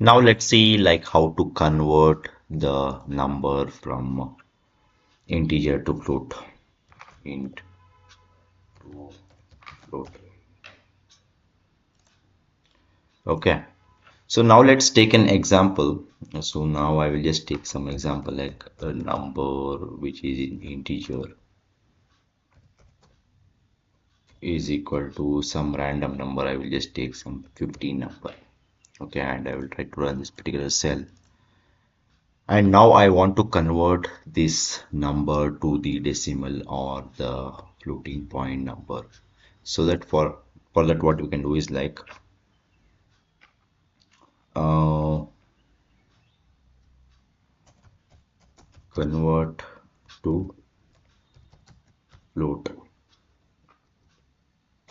Now let's see like how to convert the number from integer to float. Int to float. Okay. So now let's take an example. So now I will just take some example like a number which is in integer is equal to some random number. I will just take some 15 number. Okay, and I will try to run this particular cell. And now I want to convert this number to the decimal or the floating point number. So that for that what we can do is like uh, convert to float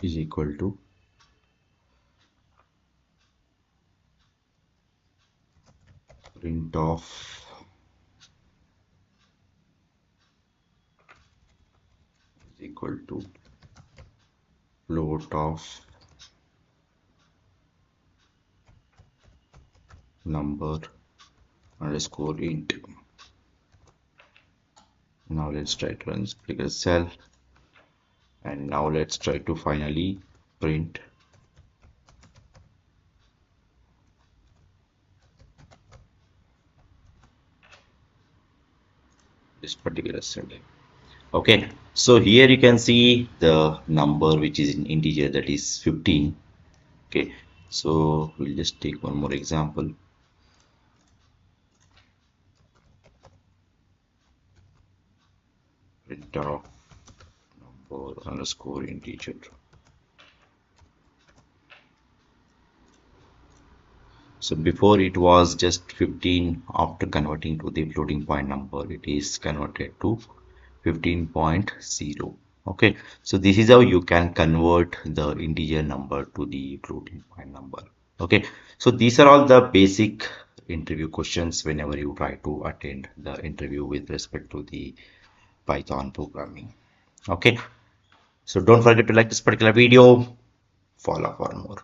is equal to print of is equal to float of number underscore int. Now let's try to run this particular cell, and now let's try to finally print this particular cell. Okay, so here you can see the number which is in integer, that is 15. Okay, so we'll just take one more example. Print of number underscore integer. So before it was just 15, after converting to the floating point number, it is converted to 15.0. Okay, so this is how you can convert the integer number to the floating point number. Okay, so these are all the basic interview questions whenever you try to attend the interview with respect to the Python programming. Okay, so don't forget to like this particular video, follow for more.